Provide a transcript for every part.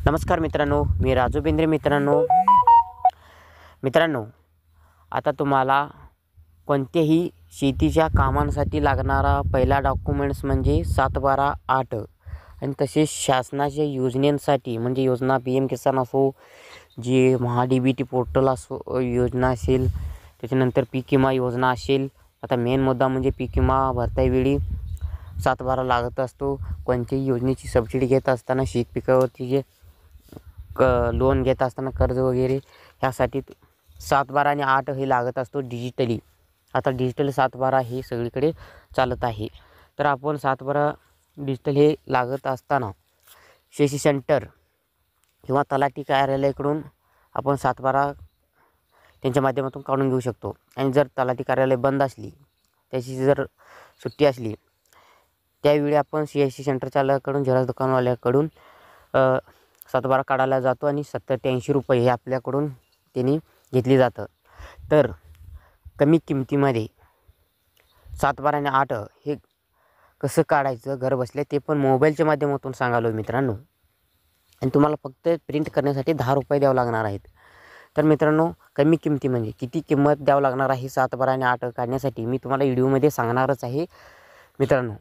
नमस्कार मित्रांनो, मी राजू बेंद्रे. मित्रांनो, आता तुम्हाला कोणत्याही शेतीच्या कामांसाठी लागणारा पहिला डॉक्युमेंट्स म्हणजे 7/12/8 आणि तसेच शासनाच्या योजनांसाठी म्हणजे योजना PM किसान असो, जी महा-DBT पोर्टल असो योजना असेल, त्याच्यानंतर पीक विमा योजना असेल. आता मेन मुद्दा म्हणजे पीक विमा भरतावेळी 7/12 लागत असतो. कोणत्याही योजनेची सबसिडी घेत असताना शेत पिकावरती जे लोन घेत असताना कर्ज वगैरे ह्यासाठी 7/12 आणि 8 हे लागत असतो डिजिटली. आता डिजिटल 7/12 हे सगळीकडे चालत आहे. तर आपण 7/12 डिजिटल हे लागत असताना शेती सेंटर किंवा तलाठी कार्यालयाकडून आपण 7/12 त्यांच्या माध्यमातून काढून घेऊ शकतो. आणि जर तलाठी कार्यालय बंद असली, त्याची जर सुट्टी असली, त्यावेळी आपण CSC सेंटर चालकाकडून झेरॉक्स दुकानवाल्याकडून 7/12 काढायला जातो आणि 70 ते 80 रुपये हे आपल्याकडून त्यांनी घेतली जातं. तर कमी किमतीमध्ये 7/12 आणि 8 हे कसं काढायचं घर बसल्या ते पण मोबाईलच्या माध्यमातून सांगालो मित्रांनो. आणि तुम्हाला फक्त प्रिंट करण्यासाठी 10 रुपये द्यावं लागणार आहेत. तर मित्रांनो, कमी किमती म्हणजे किती किंमत द्यावं लागणार आहे 7/12 आणि 8 काढण्यासाठी मी तुम्हाला व्हिडिओमध्ये सांगणारच आहे मित्रांनो.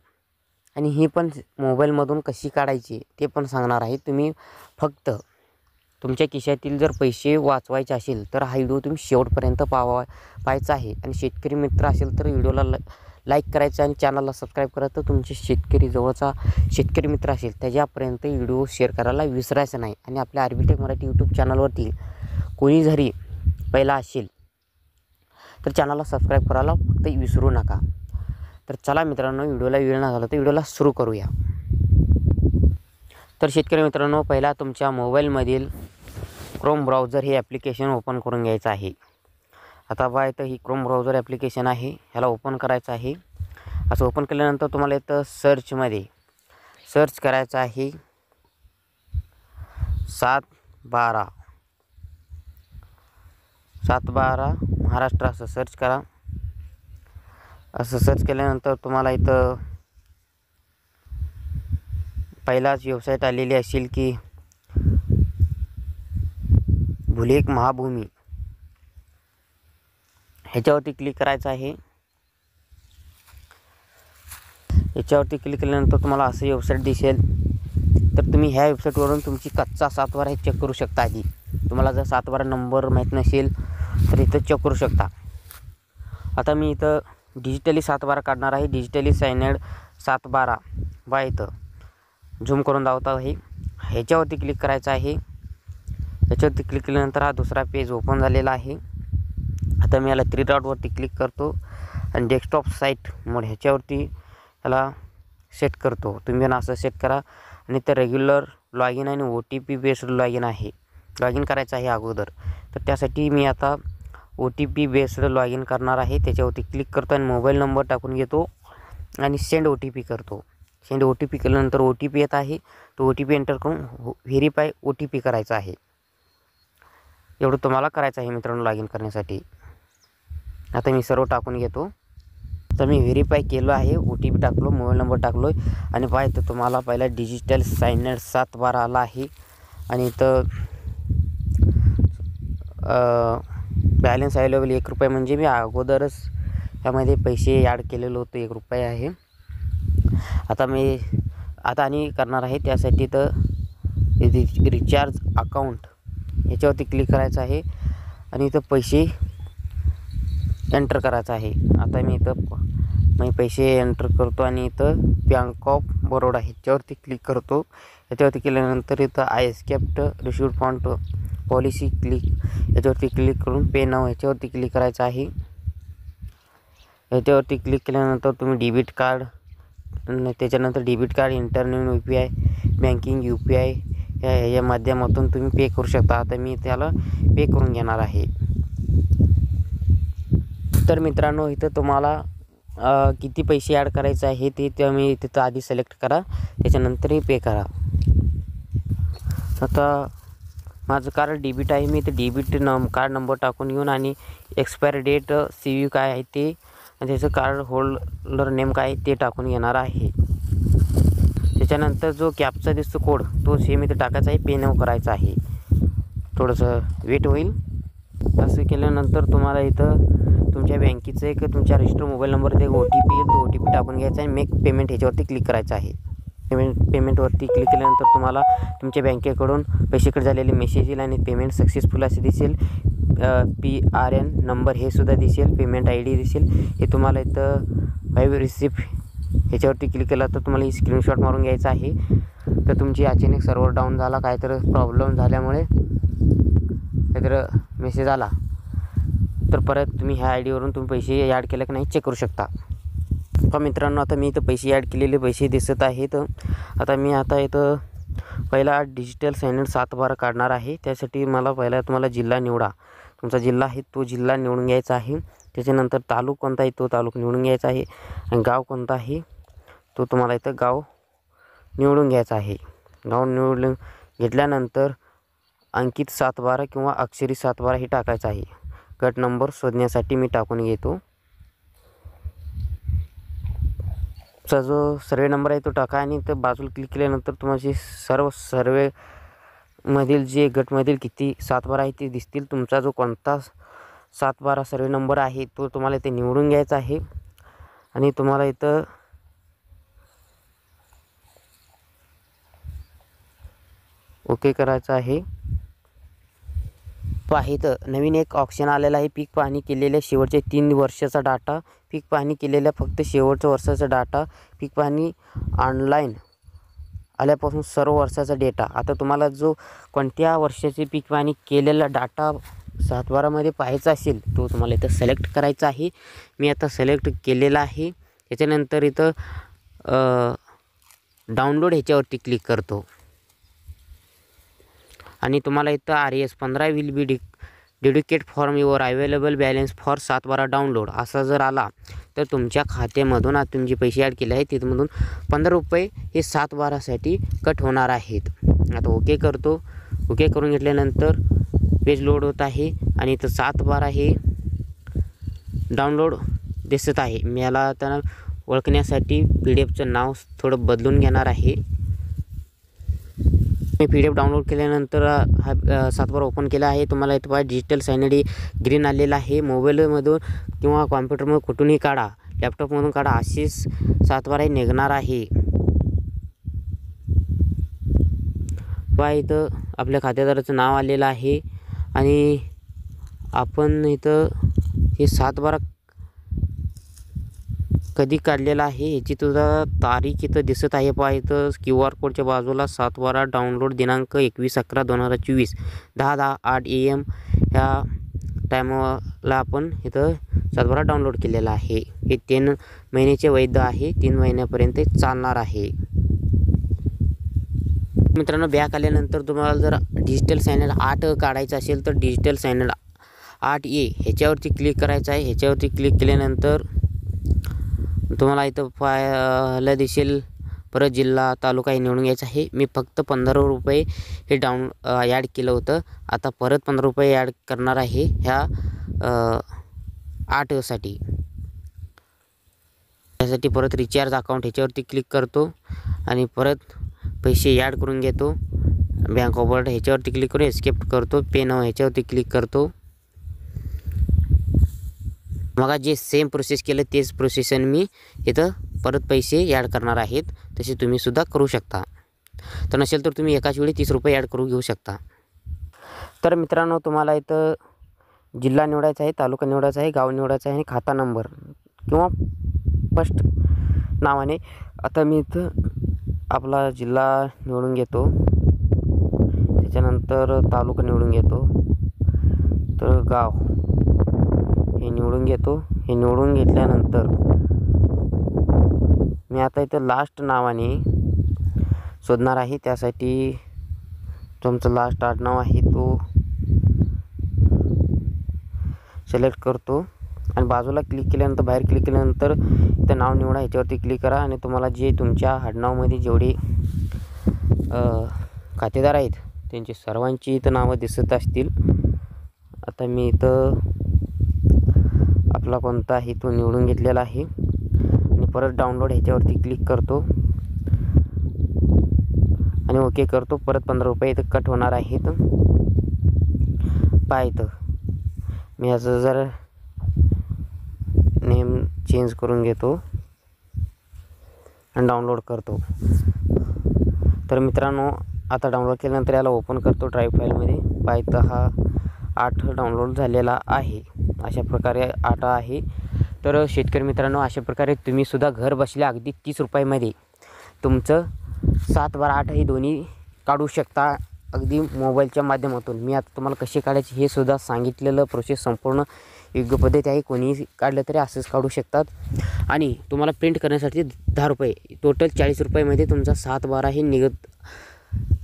आणि ही पण मोबाईलमधून कशी काढायची ते पण सांगणार आहे. तुम्ही फक्त तुमच्या खिशातील जर पैसे वाचवायचे असेल तर हा व्हिडिओ तुम्ही शेवटपर्यंत पाहायचा आहे. आणि शेतकरी मित्र असेल तर व्हिडिओला लाईक करायचं आणि चॅनलला सबस्क्राईब करायचं. तुमचे शेतकरी जवळचा शेतकरी मित्र असेल त्याच्यापर्यंत व्हिडिओ शेअर करायला विसरायचं नाही. आणि आपल्या RB Tech मराठी यूट्यूब चॅनलवरती कोणी जरी पहिला असेल तर चॅनलला सबस्क्राईब करायला फक्त विसरू नका. तर चला मित्रांनो, व्हिडिओला वेळ न झाला तर व्हिडिओला सुरू करूया. तर शेतकरी मित्रांनो, पहिला तुमच्या मोबाईलमधील क्रोम ब्राउझर हे ॲप्लिकेशन ओपन करून घ्यायचं आहे. आता बघा, इथं ही क्रोम ब्राउझर ॲप्लिकेशन आहे, ह्याला ओपन करायचं आहे. असं ओपन केल्यानंतर तुम्हाला इथं सर्चमध्ये सर्च करायचं आहे 7/12 महाराष्ट्र असं सर्च करा. असं सर्च केल्यानंतर तुम्हाला इथं पहिलाच वेबसाईट आलेली असेल की भूलेख महाभूमी, ह्याच्यावरती क्लिक करायचं आहे. याच्यावरती क्लिक केल्यानंतर तुम्हाला असं वेबसाईट दिसेल. तर तुम्ही ह्या वेबसाईटवरून तुमची कच्चा 7/12 हे चेक करू शकता. आधी तुम्हाला जर 7/12 नंबर माहीत नसेल तर इथं चेक करू शकता. आता मी इथं डिजिटली 7/12 काढणार आहे. डिजिटली सायनेड 7/12 बा इथं झूम करून दाखवत आहे. ह्याच्यावरती क्लिक करायचं आहे. ह्याच्यावरती क्लिक केल्यानंतर हा दुसरा पेज ओपन झालेला आहे. आता मी याला 3 डॉटवरती क्लिक करतो आणि डेस्कटॉप साईट मोड ह्याच्यावरती याला सेट करतो. तुम्ही असं सेट करा. आणि तर रेग्युलर लॉग इन आणि OTP बेस्ड लॉग इन आहे, लॉग इन करायचं आहे अगोदर. तर त्यासाठी मी आता OTP बेस्ड लॉग इन करणार आहे. त्याच्यावरती क्लिक करतो आणि मोबाईल नंबर टाकून घेतो आणि सेंड OTP करतो. सेंड OTP केल्यानंतर OTP येत आहे, तो OTP एंटर करून व्हेरीफाय OTP करायचा आहे. एवढं तुम्हाला करायचं आहे मित्रांनो लॉग इन करण्यासाठी. आता मी सर्व टाकून घेतो. तर मी व्हेरीफाय केलं आहे, OTP टाकलो, मोबाईल नंबर टाकलो आणि पाहिजे तर तुम्हाला पहिला डिजिटल सायनेड 7/12 आला आहे. आणि इथं बॅलन्स अवेलेबल 1 रुपये म्हणजे मी अगोदरच ह्यामध्ये पैसे ॲड केलेलं होतं, 1 रुपये आहे. आता आणि करणार आहे. त्यासाठी तर रिचार्ज अकाउंट याच्यावरती क्लिक करायचं आहे आणि इथं पैसे एंटर करायचं आहे. आता मी पैसे एंटर करतो आणि इथं बँक ऑफ बरोडा ह्याच्यावरती क्लिक करतो. याच्यावरती केल्यानंतर इथं आय एक्सेप्ट रिसीव्ड फंड पॉलिसी याच्यावरती क्लिक करून पे नाव ह्याच्यावरती क्लिक करायचं आहे. ह्याच्यावरती क्लिक केल्यानंतर तुम्ही डेबिट कार्ड, त्याच्यानंतर debit card, internet UPI, banking UPI ह्या माध्यमातून तुम्ही पे करू शकता. आता मी त्याला पे करून घेणार आहे. तर मित्रांनो, इथं तुम्हाला किती पैसे ॲड करायचे आहे ते तुम्ही तिथं आधी सिलेक्ट करा, त्याच्यानंतरही पे करा. आता माझं कार्ड डेबिट आहे, मी ते डेबिट कार्ड नंबर टाकून घेऊन आणि एक्सपायर डेट CVV काय आहे ते आणि त्याचं कार्ड होल्डर नेम काय ते टाकून घेणार आहे. त्याच्यानंतर जो कॅपचा दिसतो कोड तो सेम इथं टाकायचा आहे, पे नाव करायचं आहे. थोडंसं वेट होईल. असं केल्यानंतर तुम्हाला इथं तुमच्या बँकेचं एक तुमच्या रजिस्टर मोबाईल नंबरचा एक OTP येईल, तो OTP टाकून घ्यायचा आहे. मेक पेमेंट ह्याच्यावरती क्लिक करायचं आहे. पेमेंटवरती क्लिक केल्यानंतर तुम्हाला तुमच्या बँकेकडून पैसे कट झालेले मेसेज येईल आणि पेमेंट सक्सेसफुल असे दिसेल. PRN नंबर हे सुद्धा दिसेल, पेमेंट ID दिसेल. हे तुम्हाला इथं 5 रिसिप्ट ह्याच्यावरती क्लिक केला तर तुम्हाला ही स्क्रीनशॉट मारून घ्यायचा आहे. तर तुमची अचानक सर्व्हर डाऊन झाला, काहीतरी प्रॉब्लेम झाल्यामुळे काहीतरी मेसेज आला तर परत तुम्ही ह्या ID वरून तुम्ही पैसे ॲड केले की नाही चेक करू शकता. का मित्रांनो, आता मी इथं पैसे ॲड केलेले पैसे दिसत आहेत. आता मी इथं पहिला डिजिटल सायनड 7/12 काढणार आहे. त्यासाठी मला पहिला तुम्हाला जिल्हा निवडा, तुमचा जिल्हा आहे तो जिल्हा निवडून घ्यायचा आहे. त्याच्यानंतर तालुका कोणता आहे तो तालुका निवडून घ्यायचा आहे आणि गाव कोणता आहे तो तुम्हाला इथं गाव निवडून घ्यायचा आहे. गाव निवडून घेतल्यानंतर अंकित 7/12 किंवा अक्षरी 7/12 हे टाकायचं आहे. गट नंबर शोधण्यासाठी मी टाकून घेतो. चा जो सर्वे नंबर आहे तो टाका आणि तर बाजूला क्लिक केल्यानंतर तुम्हाला सर्व सर्वेमधील जे गटमधील किती 7/12 आहे ते दिसतील. तुमचा जो कोणता 7/12 सर्वे नंबर आहे तो तुम्हाला इथे निवडून घ्यायचा आहे आणि तुम्हाला इथं ओके करायचं आहे. इथं नवीन एक ऑप्शन आलेला आहे, पीक पाहणी केलेल्या शेवटच्या 3 वर्षाचा डाटा, पीक पाहणी केलेल्या फक्त शेवटच्या वर्षाचा डाटा, पीक पाहणी ऑनलाईन आल्यापासून सर्व वर्षाचा डेटा. आता तुम्हाला जो कोणत्या वर्षाची पीक पाहणी केलेला डाटा 7/12 पाहायचा असेल तो तुम्हाला इथं सिलेक्ट करायचा आहे. मी आता सिलेक्ट केलेला आहे. त्याच्यानंतर इथं डाउनलोड ह्याच्यावरती क्लिक करतो आणि तुम्हाला इथं RS 15 will be dedicate form your available balance for 7/12 download असा जर आला तर तुमच्या खात्यामधून आता तुम्ही जे पैसे ॲड केले आहेत तिथमधून 15 रुपये हे 7/12साठी कट होणार आहेत. आता ओके करतो. ओके करून घेतल्यानंतर पेज लोड होत आहे आणि इथं 7/12 हे डाउनलोड दिसत आहे. मी याला आता ओळखण्यासाठी PDF नाव थोडं बदलून घेणार आहे. मी PDF डाउनलोड केल्यानंतर हा 7/12 ओपन केला आहे. तुम्हाला इथं पहा डिजिटल सायनड ग्रीन आलेला आहे. मोबाईलमधून किंवा कॉम्प्युटरमधून कुठूनही काढा, लॅपटॉपमधून काढा, अशीच 7/12 निघणार आहे. पहा इथं आपल्या खातेदाराचं नाव आलेलं आहे आणि आपण इथं हे 7/12 कधी काढलेला आहे याची सुद्धा तारीख इथं दिसत आहे. पहा इथं QR कोडच्या बाजूला 7/12 डाउनलोड दिनांक 21/11/2024 10:08 AM ह्या टायमाला आपण इथं 7/12 डाउनलोड केलेला आहे. हे 3 महिन्याचे वैध आहे, 3 महिन्यापर्यंत चालणार आहे. मित्रांनो, बॅक आल्यानंतर तुम्हाला जर डिजिटल सायनड 8 काढायचं असेल तर डिजिटल सायनड 8A ह्याच्यावरती क्लिक करायचं आहे. ह्याच्यावरती क्लिक केल्यानंतर तुम्हाला इथं पाहायला दिसेल परत जिल्हा तालुका हे निवडून घ्यायचं आहे. मी फक्त 15 रुपये हे ॲड केलं होतं. आता परत 15 रुपये ॲड करणार आहे ह्या 8साठी. त्यासाठी परत रिचार्ज अकाउंट ह्याच्यावरती क्लिक करतो आणि परत पैसे ॲड करून घेतो. बँक ऑफ बरोडा ह्याच्यावरती क्लिक करून एस्केप करतो. पे नाव ह्याच्यावरती क्लिक करतो. मग जे सेम प्रोसेस केलं तेच प्रोसेसन मी इथं परत पैसे ॲड करणार आहेत. तसे तुम्ही सुद्धा करू शकता. तर नसेल तर तुम्ही एकाच वेळी 30 रुपये ॲड करू घेऊ शकता. तर मित्रांनो, तुम्हाला इथं जिल्हा निवडायचा आहे, तालुका निवडायचा आहे, गाव निवडायचं आहे आणि खाता नंबर किंवा फर्स्ट नावाने. आता मी इथं आपला जिल्हा निवडून घेतो, त्याच्यानंतर तालुका निवडून घेतो, तर गाव हे निवडून घेतो. हे निवडून घेतल्यानंतर मी आता इथं लास्ट नावाने शोधणार आहे. त्यासाठी तुमचं लास्ट आडनाव आहे तो सिलेक्ट करतो आणि बाजूला क्लिक केल्यानंतर बाहेर क्लिक केल्यानंतर इथं नाव निवडा ह्याच्यावरती क्लिक करा आणि तुम्हाला जे तुमच्या आडनावामध्ये जेवढे खातेदार आहेत त्यांची सर्वांची इथं नावं दिसत असतील. आता मी इथं आपला कोणता आहे तो निवडून घेतलेला आहे आणि परत डाउनलोड ह्याच्यावरती क्लिक करतो. आणि ओके करतो. परत 15 रुपये इथं कट होणार आहेत. पाहतो मी याचं जर नेम चेंज करून घेतो आणि डाउनलोड करतो. तर मित्रांनो, आता डाउनलोड केल्यानंतर याला ओपन करतो ड्राईव्ह फाईलमध्ये. पाहतो हा 8 डाउनलोड झालेला आहे. अशा प्रकारे 8 आहे. तर शेतकरी मित्रांनो, अशा प्रकारे तुम्हीसुद्धा घर बसल्या अगदी 30 रुपयामध्ये तुमचं 7, 12, 8 हे दोन्ही काढू शकता अगदी मोबाईलच्या माध्यमातून. मी आता तुम्हाला कसे काढायचे हे सुद्धा सांगितलेलं प्रोसेस संपूर्ण योग्य पद्धती आहे. कोणीही काढलं तरी असंच काढू शकतात. आणि तुम्हाला प्रिंट करण्यासाठी 10 रुपये, टोटल 40 रुपयामध्ये तुमचा 7, 12 हे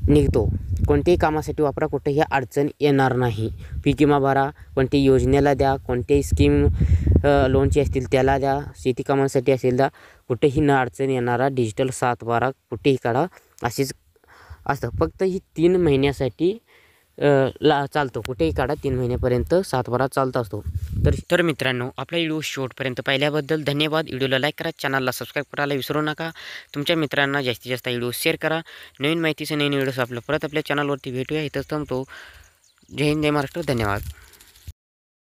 निघतो. कोणत्याही कामासाठी वापरा, कुठेही अडचण येणार नाही. पीक विमा भरा, कोणत्याही योजनेला द्या, कोणत्याही स्कीम लोनची असतील त्याला द्या, शेती कामांसाठी असेल द्या, कुठेही न अडचण येणारा डिजिटल 7, 12 कुठेही काढा. असेच असतं. फक्त ही 3 महिन्यासाठी चालतो. कुठेही काढा, 3 महिन्यापर्यंत 7, 12 चालत असतो. तर मित्रांनो, आपला व्हिडिओ शेवटपर्यंत पाहिल्याबद्दल धन्यवाद. व्हिडिओला लाईक करा, चॅनलला सबस्क्राईब करायला विसरू नका. तुमच्या मित्रांना जास्तीत जास्त व्हिडिओ शेअर करा. नवीन माहितीचे नवीन व्हिडिओज आपल्या चॅनलवरती भेटूया. इथंच थांबतो. जय हिंद, जय महाराष्ट्र. धन्यवाद.